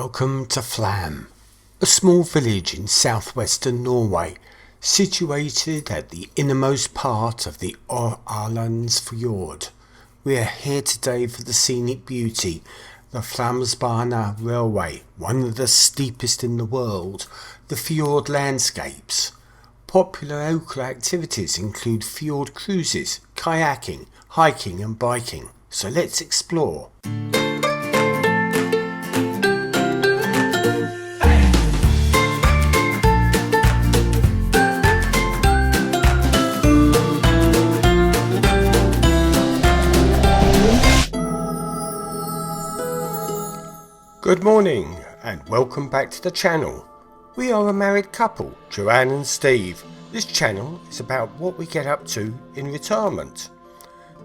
Welcome to Flam, a small village in southwestern Norway, situated at the innermost part of the Aurlandsfjord. We are here today for the scenic beauty, the Flåm Railway, one of the steepest in the world, the fjord landscapes. Popular local activities include fjord cruises, kayaking, hiking and biking. So let's explore. Good morning and welcome back to the channel. We are a married couple, Joanne and Steve. This channel is about what we get up to in retirement.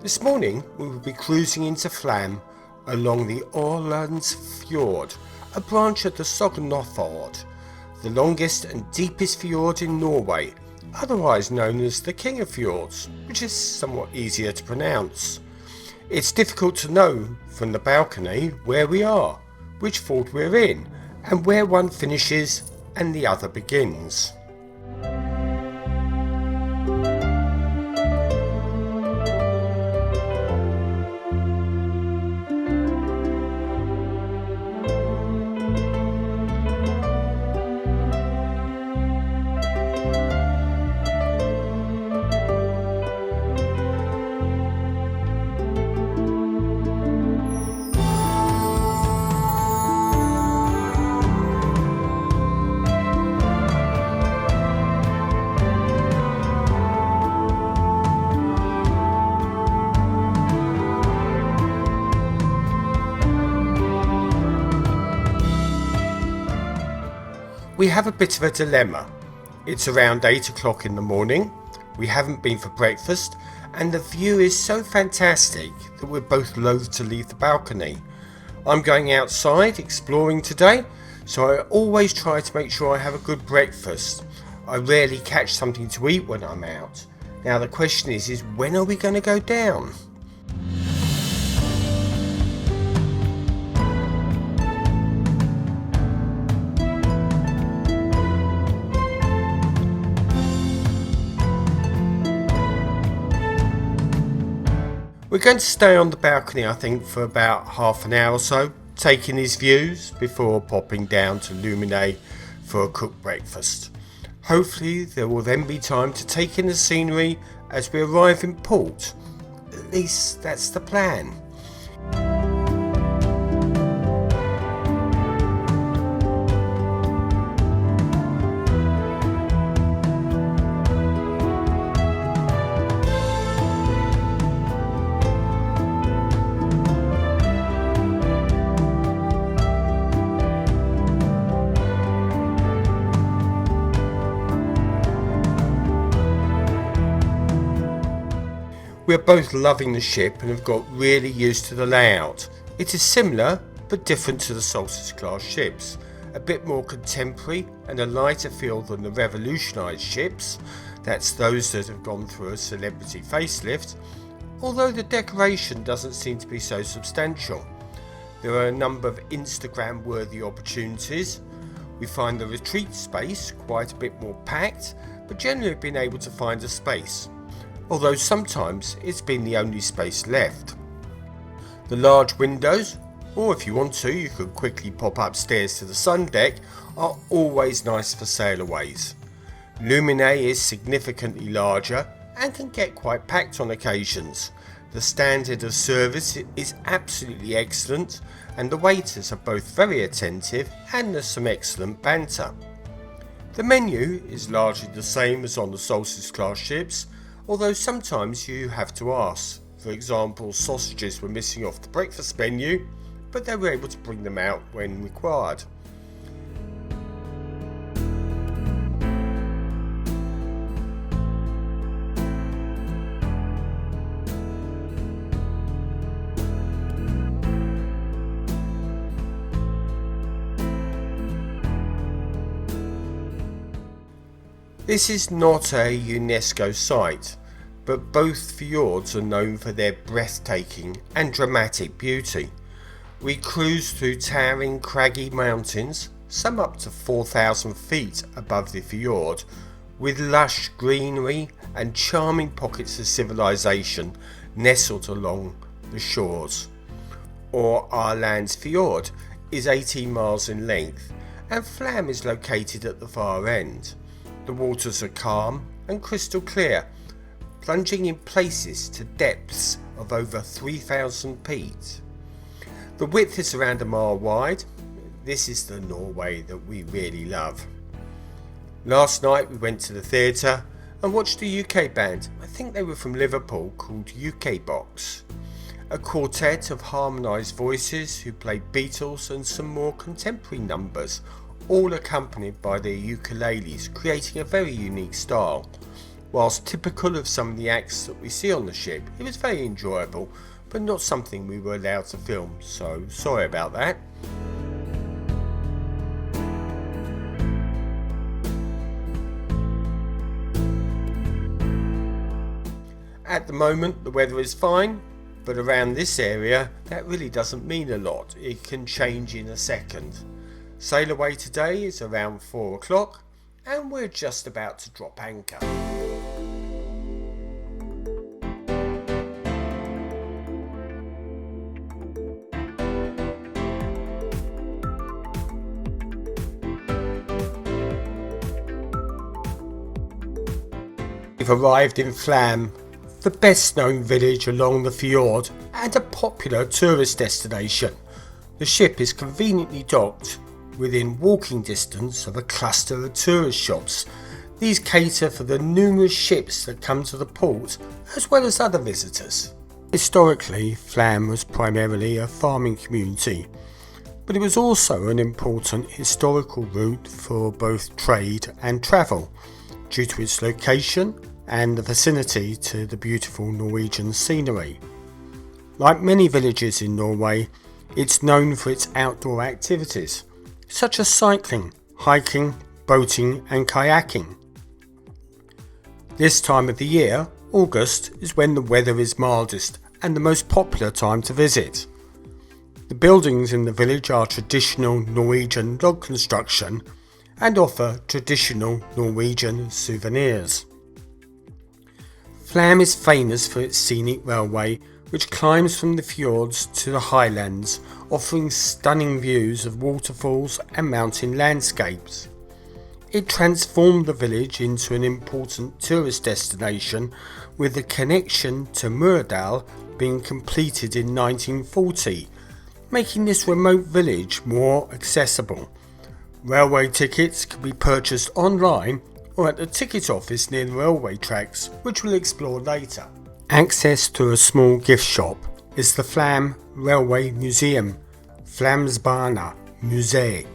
This morning we will be cruising into Flam along the Aurlandsfjord, a branch of the Sognefjord, the longest and deepest fjord in Norway, otherwise known as the King of Fjords, which is somewhat easier to pronounce. It's difficult to know from the balcony where we are, which fjord we're in, and where one finishes and the other begins. We have a bit of a dilemma. It's around 8 o'clock in the morning, we haven't been for breakfast, and the view is so fantastic that we're both loath to leave the balcony. I'm going outside exploring today, so I always try to make sure I have a good breakfast. I rarely catch something to eat when I'm out. Now the question is when are we going to go down? We're going to stay on the balcony, I think, for about half an hour or so, taking these views before popping down to Lumine for a cooked breakfast. Hopefully there will then be time to take in the scenery as we arrive in port. At least that's the plan. We are both loving the ship and have got really used to the layout. It is similar but different to the Solstice class ships, a bit more contemporary and a lighter feel than the revolutionised ships, that's those that have gone through a celebrity facelift, although the decoration doesn't seem to be so substantial. There are a number of Instagram worthy opportunities. We find the retreat space quite a bit more packed, but generally been able to find a space, although sometimes it's been the only space left. The large windows, or if you want to you could quickly pop upstairs to the sun deck, are always nice for sailaways. Lumine is significantly larger and can get quite packed on occasions. The standard of service is absolutely excellent and the waiters are both very attentive and there's some excellent banter. The menu is largely the same as on the Solstice class ships, although sometimes you have to ask. For example, sausages were missing off the breakfast menu, but they were able to bring them out when required. This is not a UNESCO site, but both fjords are known for their breathtaking and dramatic beauty. We cruised through towering craggy mountains, some up to 4,000 feet above the fjord, with lush greenery and charming pockets of civilization nestled along the shores. Aurlandsfjord is 18 miles in length, and Flam is located at the far end. The waters are calm and crystal clear, plunging in places to depths of over 3,000 feet. The width is around a mile wide. This is the Norway that we really love. Last night we went to the theatre and watched a UK band, I think they were from Liverpool, called UK Box. A quartet of harmonised voices who played Beatles and some more contemporary numbers, all accompanied by their ukuleles, creating a very unique style. Whilst typical of some of the acts that we see on the ship, it was very enjoyable, but not something we were allowed to film, so sorry about that. At the moment the weather is fine, but around this area that really doesn't mean a lot. It can change in a second. Sail away today is around 4 o'clock and we're just about to drop anchor. We've arrived in Flam, the best known village along the fjord and a popular tourist destination. The ship is conveniently docked within walking distance of a cluster of tourist shops. These cater for the numerous ships that come to the port as well as other visitors. Historically, Flam was primarily a farming community, but it was also an important historical route for both trade and travel due to its location and the vicinity to the beautiful Norwegian scenery. Like many villages in Norway, it's known for its outdoor activities, such as cycling, hiking, boating and kayaking. This time of the year, August, is when the weather is mildest and the most popular time to visit. The buildings in the village are traditional Norwegian log construction and offer traditional Norwegian souvenirs. Flam is famous for its scenic railway, which climbs from the fjords to the highlands, offering stunning views of waterfalls and mountain landscapes. It transformed the village into an important tourist destination, with the connection to Myrdal being completed in 1940, making this remote village more accessible. Railway tickets can be purchased online or at the ticket office near the railway tracks, which we'll explore later. Access to a small gift shop is the Flam Railway Museum, Flamsbarna Museum,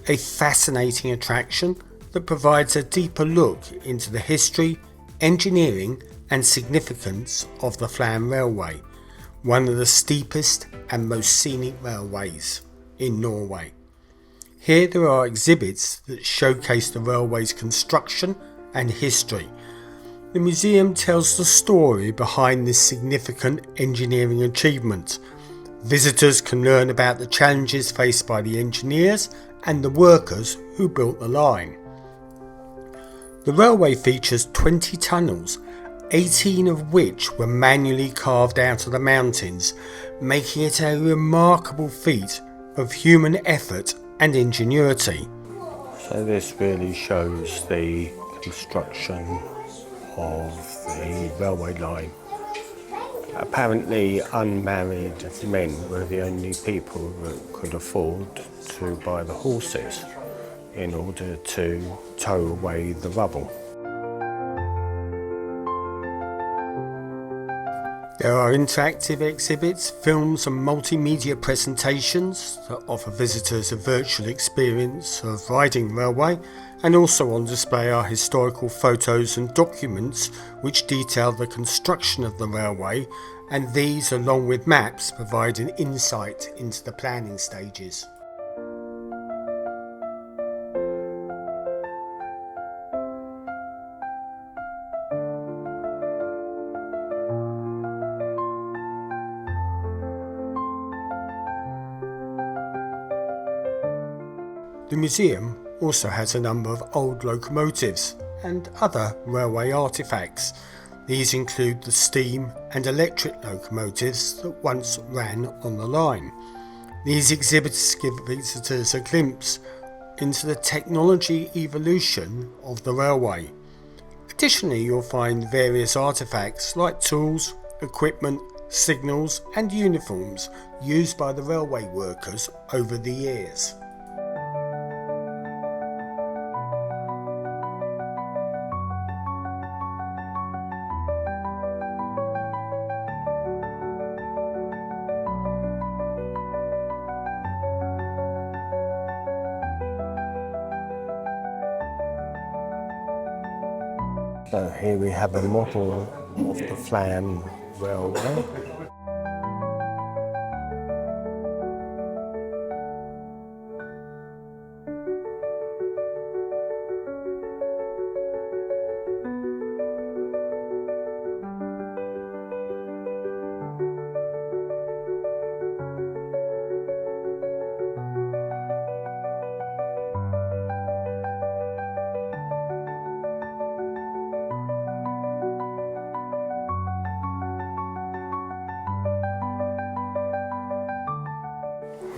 a fascinating attraction that provides a deeper look into the history, engineering and significance of the Flam Railway, one of the steepest and most scenic railways in Norway. Here there are exhibits that showcase the railway's construction and history. The museum tells the story behind this significant engineering achievement. Visitors can learn about the challenges faced by the engineers and the workers who built the line. The railway features 20 tunnels, 18 of which were manually carved out of the mountains, making it a remarkable feat of human effort and ingenuity. So this really shows the construction of the railway line. Apparently unmarried men were the only people that could afford to buy the horses in order to tow away the rubble. There are interactive exhibits, films and multimedia presentations that offer visitors a virtual experience of riding railway, and also on display are historical photos and documents which detail the construction of the railway, and these along with maps provide an insight into the planning stages. The museum also has a number of old locomotives and other railway artefacts. These include the steam and electric locomotives that once ran on the line. These exhibits give visitors a glimpse into the technology evolution of the railway. Additionally, you'll find various artefacts like tools, equipment, signals and uniforms used by the railway workers over the years. So here we have a model of the Flam Railway.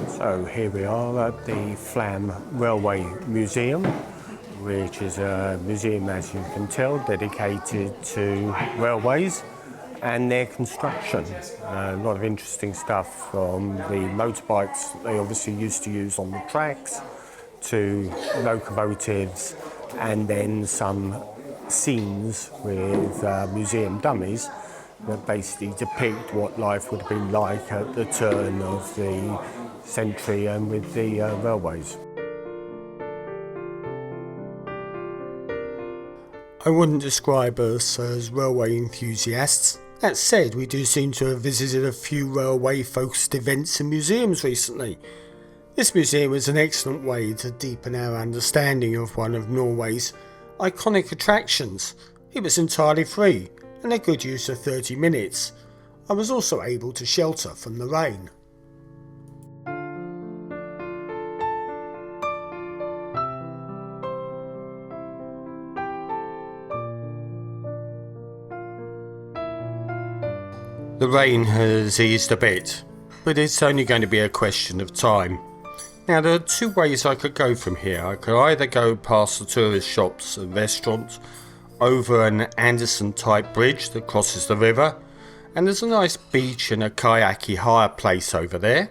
So here we are at the Flam Railway Museum, which is a museum, as you can tell, dedicated to railways and their construction. A lot of interesting stuff from the motorbikes they obviously used to use on the tracks to locomotives, and then some scenes with museum dummies that basically depict what life would have been like at the turn of the century and with the railways. I wouldn't describe us as railway enthusiasts. That said, we do seem to have visited a few railway-focused events and museums recently. This museum is an excellent way to deepen our understanding of one of Norway's iconic attractions. It was entirely free and a good use of 30 minutes. I was also able to shelter from the rain. The rain has eased a bit, but it's only going to be a question of time. Now, there are two ways I could go from here. I could either go past the tourist shops and restaurants, over an Anderson type bridge that crosses the river, and there's a nice beach and a kayaky hire place over there.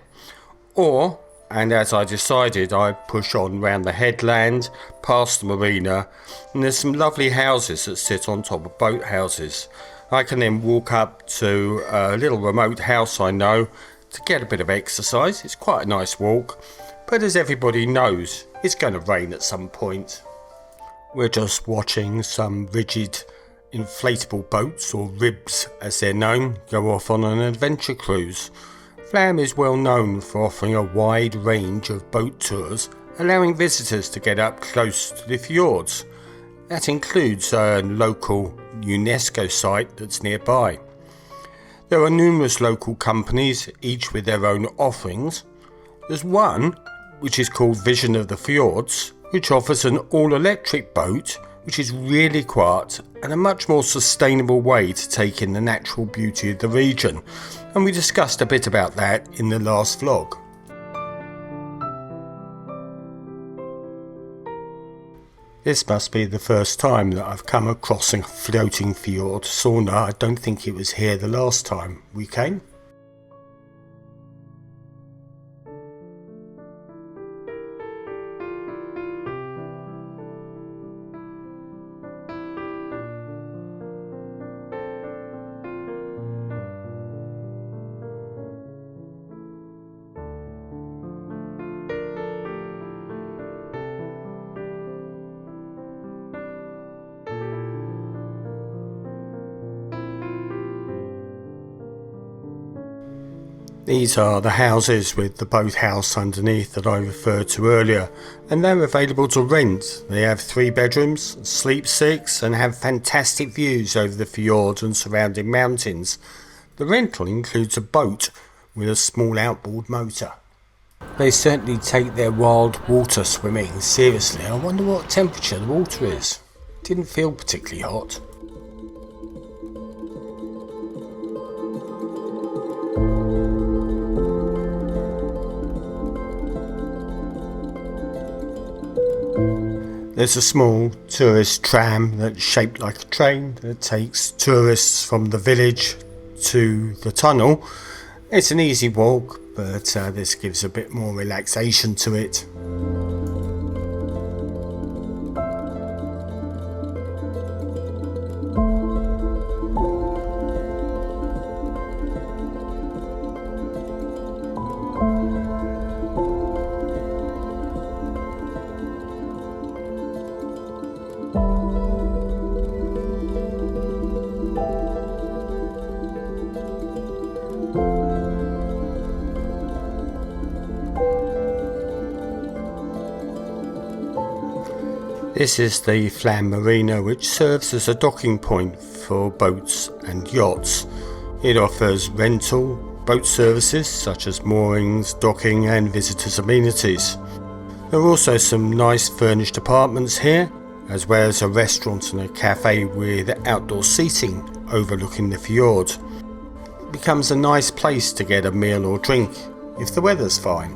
Or, and as I decided, I'd push on round the headland, past the marina, and there's some lovely houses that sit on top of boat houses. I can then walk up to a little remote house I know to get a bit of exercise. It's quite a nice walk, but as everybody knows, it's going to rain at some point. We're just watching some rigid inflatable boats, or ribs as they're known, go off on an adventure cruise. Flam is well known for offering a wide range of boat tours, allowing visitors to get up close to the fjords. That includes a local UNESCO site that's nearby. There are numerous local companies, each with their own offerings. There's one which is called Vision of the Fjords, which offers an all-electric boat which is really quiet and a much more sustainable way to take in the natural beauty of the region, and we discussed a bit about that in the last vlog. This must be the first time that I've come across a floating fjord sauna. I don't think it was here the last time we came. These are the houses with the boathouse underneath that I referred to earlier, and they're available to rent. They have 3 bedrooms, sleep 6, and have fantastic views over the fjord and surrounding mountains. The rental includes a boat with a small outboard motor. They certainly take their wild water swimming seriously. I wonder what temperature the water is. Didn't feel particularly hot. There's a small tourist tram that's shaped like a train that takes tourists from the village to the tunnel. It's an easy walk, but this gives a bit more relaxation to it. This is the Flam Marina, which serves as a docking point for boats and yachts. It offers rental boat services such as moorings, docking and visitors amenities. There are also some nice furnished apartments here, as well as a restaurant and a cafe with outdoor seating overlooking the fjord. It becomes a nice place to get a meal or drink if the weather's fine.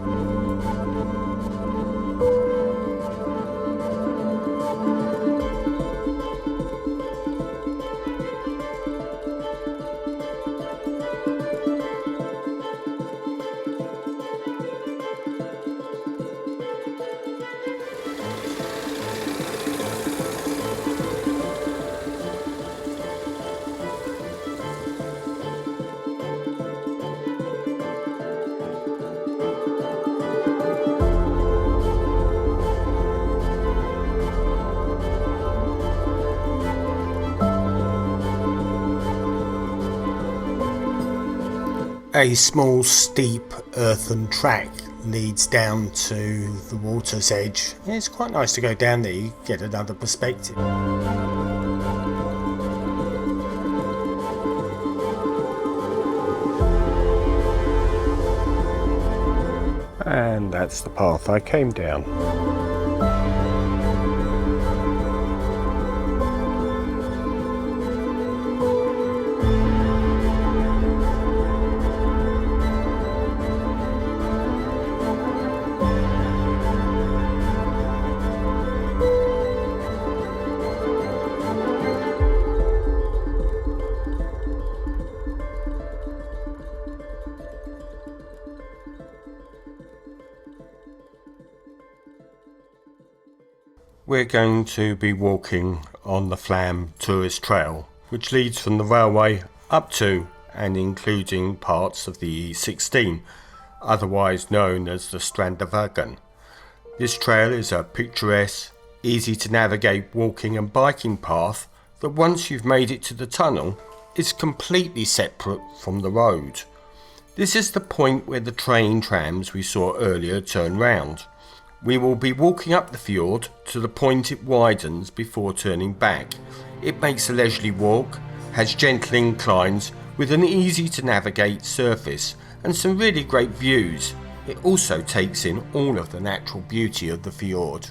A small steep earthen track leads down to the water's edge. It's quite nice to go down there, you get another perspective. And that's the path I came down. We're going to be walking on the Flam Tourist Trail, which leads from the railway up to and including parts of the E16, otherwise known as the Strandavägen. This trail is a picturesque, easy to navigate walking and biking path that once you've made it to the tunnel is completely separate from the road. This is the point where the train trams we saw earlier turn round. We will be walking up the fjord to the point it widens before turning back. It makes a leisurely walk, has gentle inclines with an easy to navigate surface and some really great views. It also takes in all of the natural beauty of the fjord.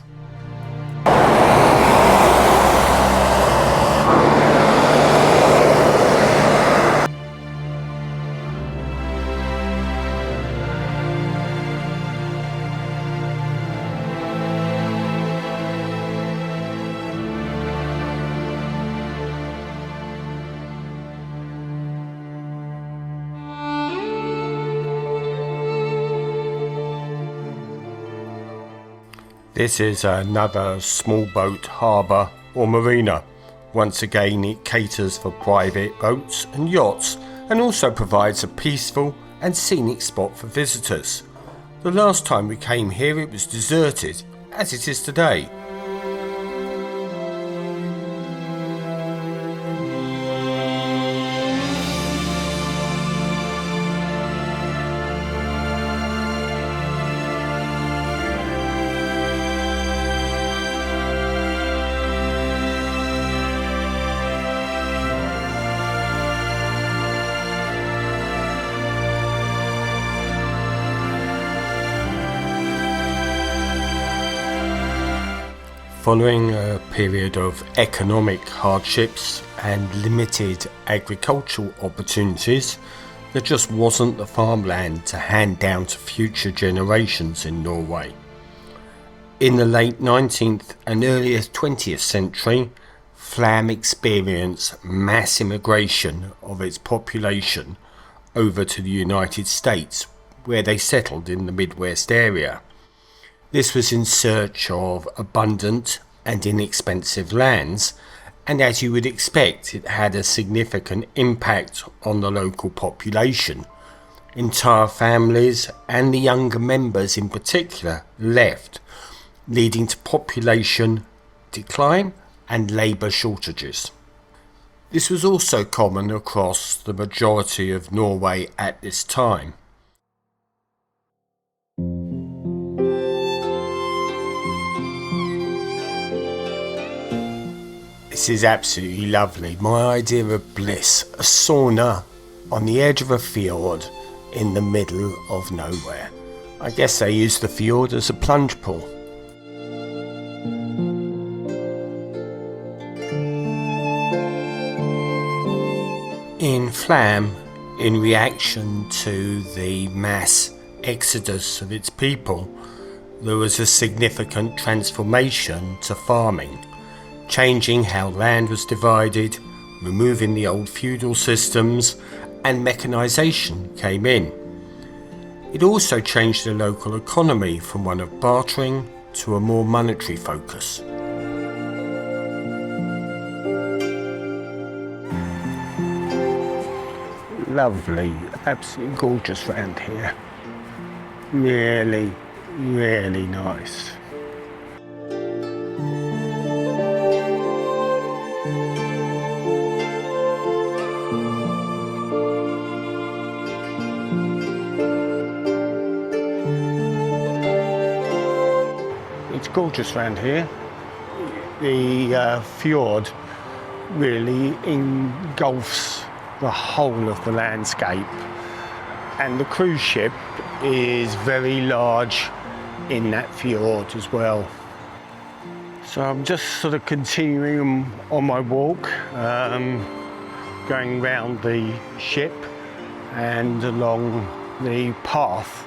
This is another small boat harbour or marina. Once again, it caters for private boats and yachts and also provides a peaceful and scenic spot for visitors. The last time we came here it was deserted, as it is today. Following a period of economic hardships and limited agricultural opportunities, there just wasn't the farmland to hand down to future generations in Norway. In the late 19th and early 20th century, Flam experienced mass immigration of its population over to the United States, where they settled in the Midwest area. This was in search of abundant and inexpensive lands, and as you would expect, it had a significant impact on the local population. Entire families, and the younger members in particular, left, leading to population decline and labour shortages. This was also common across the majority of Norway at this time. This is absolutely lovely. My idea of bliss, a sauna on the edge of a fjord in the middle of nowhere. I guess they use the fjord as a plunge pool. In Flam, in reaction to the mass exodus of its people, there was a significant transformation to farming, changing how land was divided, removing the old feudal systems, and mechanisation came in. It also changed the local economy from one of bartering to a more monetary focus. Lovely, absolutely gorgeous round here. Really, really nice. It's gorgeous round here. The fjord really engulfs the whole of the landscape, and the cruise ship is very large in that fjord as well. So I'm just sort of continuing on my walk, going round the ship and along the path.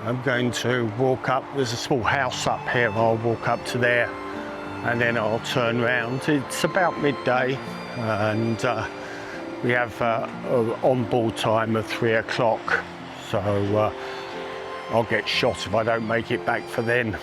I'm going to walk up, there's a small house up here, I'll walk up to there and then I'll turn round. It's about midday and we have an on-board time of 3 o'clock, so I'll get shot if I don't make it back for then.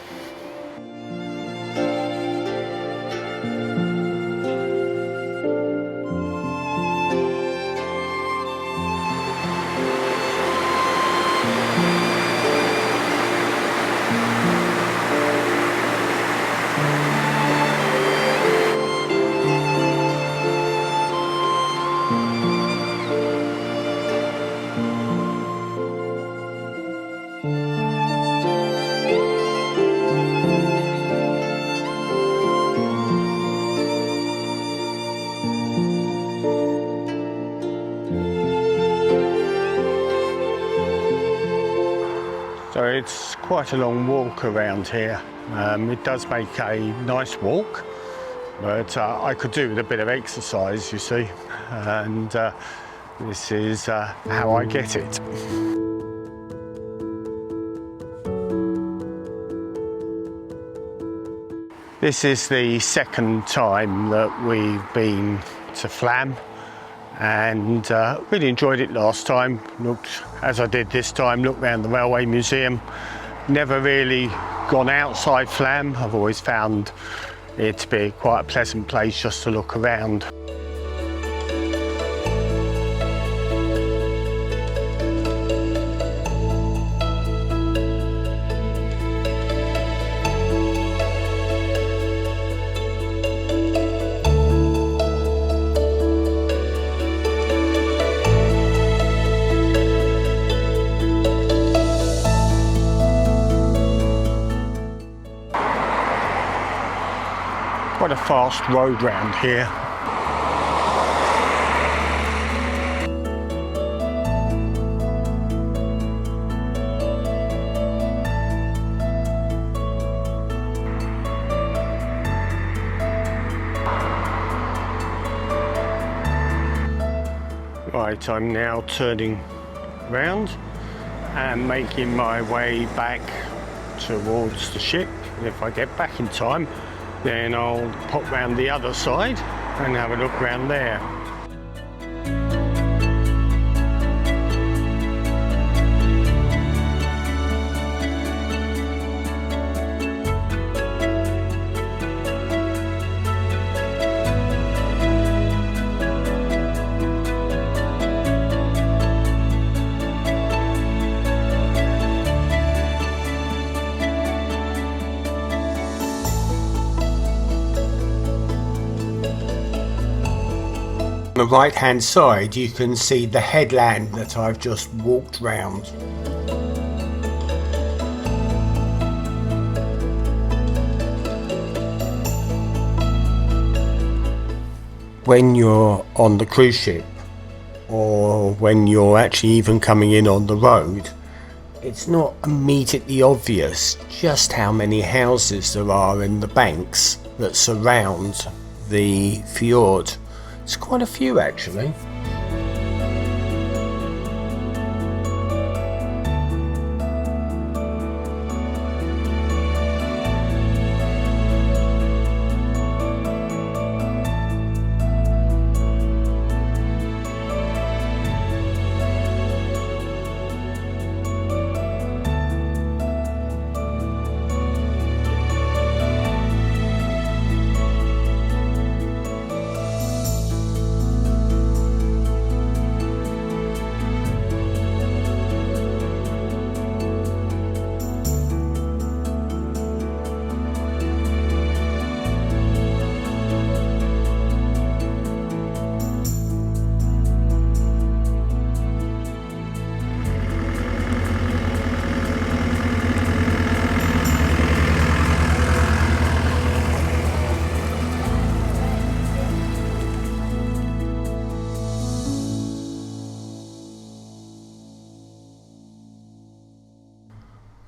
So it's quite a long walk around here. It does make a nice walk, but I could do with a bit of exercise, you see, and this is how I get it. This is the second time that we've been to Flam, and really enjoyed it last time. Looked, as I did this time, looked around the railway museum. Never really gone outside Flam. I've always found it to be quite a pleasant place just to look around. Quite a fast road round here. Right, I'm now turning round and making my way back towards the ship. If I get back in time, then I'll pop round the other side and have a look round there. On the right hand side you can see the headland that I've just walked round. When you're on the cruise ship, or when you're actually even coming in on the road, it's not immediately obvious just how many houses there are in the banks that surround the fjord. It's quite a few actually.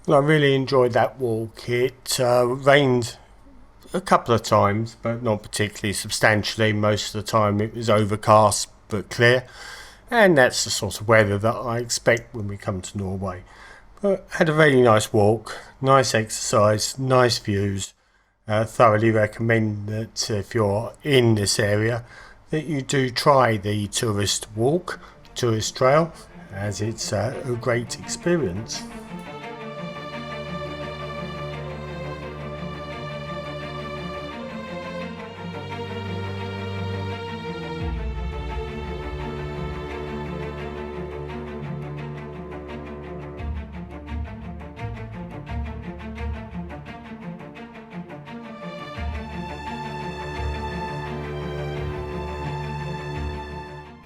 I really enjoyed that walk. It rained a couple of times, but not particularly substantially. Most of the time it was overcast but clear, and that's the sort of weather that I expect when we come to Norway. But had a really nice walk, nice exercise, nice views. Thoroughly recommend that if you're in this area that you do try the tourist walk, tourist trail, as it's a great experience.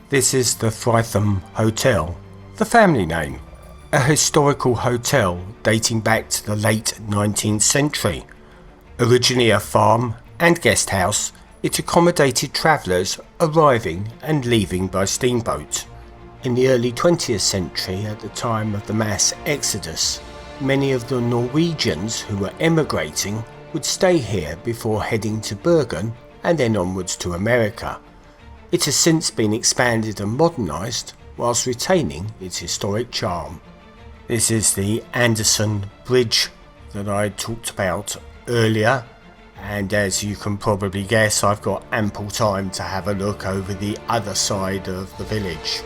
This is the Fretheim Hotel, the family name, a historical hotel dating back to the late 19th century. Originally a farm and guest house, it accommodated travellers arriving and leaving by steamboat. In the early 20th century, at the time of the mass exodus, many of the Norwegians who were emigrating would stay here before heading to Bergen and then onwards to America. It has since been expanded and modernised whilst retaining its historic charm. This is the Anderson Bridge that I talked about earlier, and as you can probably guess, I've got ample time to have a look over the other side of the village.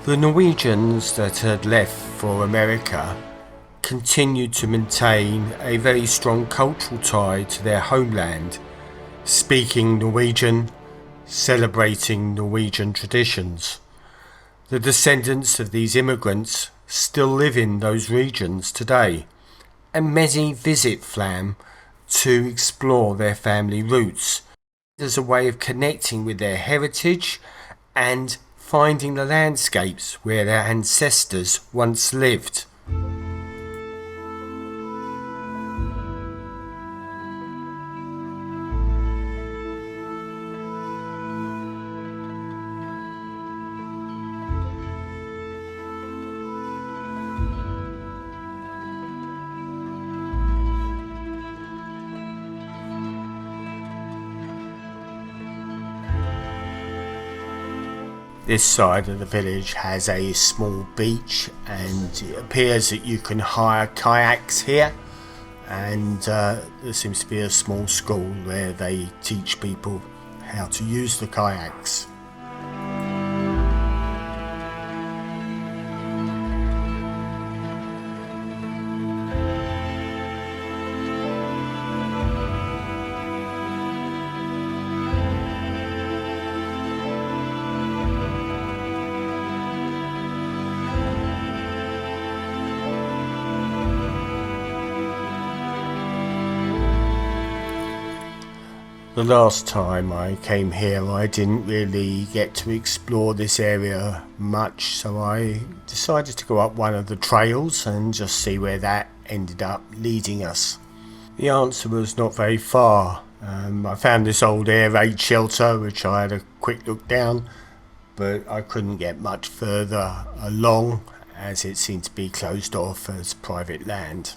The Norwegians that had left for America continued to maintain a very strong cultural tie to their homeland, speaking Norwegian, celebrating Norwegian traditions. The descendants of these immigrants still live in those regions today, and many visit Flam to explore their family roots as a way of connecting with their heritage and finding the landscapes where their ancestors once lived. This side of the village has a small beach, and it appears that you can hire kayaks here, and there seems to be a small school where they teach people how to use the kayaks. The last time I came here I didn't really get to explore this area much, so I decided to go up one of the trails and just see where that ended up leading us. The answer was not very far. I found this old air raid shelter which I had a quick look down, but I couldn't get much further along as it seemed to be closed off as private land.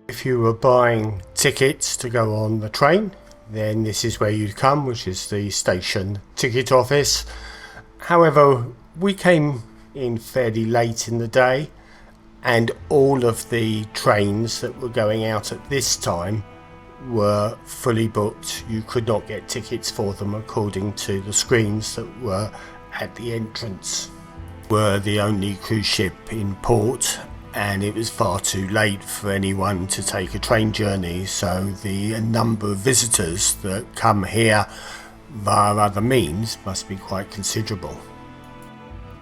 If you were buying tickets to go on the train, then this is where you'd come, which is the station ticket office. However, we came in fairly late in the day, and all of the trains that were going out at this time were fully booked. You could not get tickets for them according to the screens that were at the entrance. We're the only cruise ship in port, and it was far too late for anyone to take a train journey, so the number of visitors that come here via other means must be quite considerable.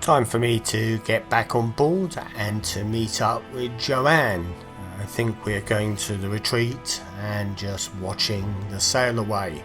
Time for me to get back on board and to meet up with Joanne. I think we're going to the retreat and just watching the sail away.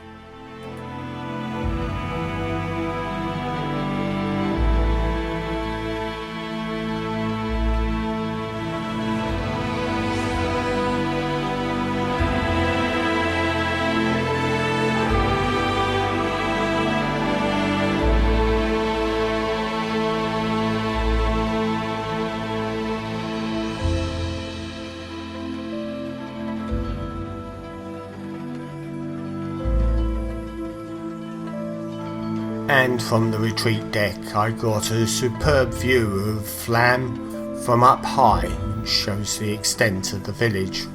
And from the retreat deck I got a superb view of Flam from up high, which shows the extent of the village.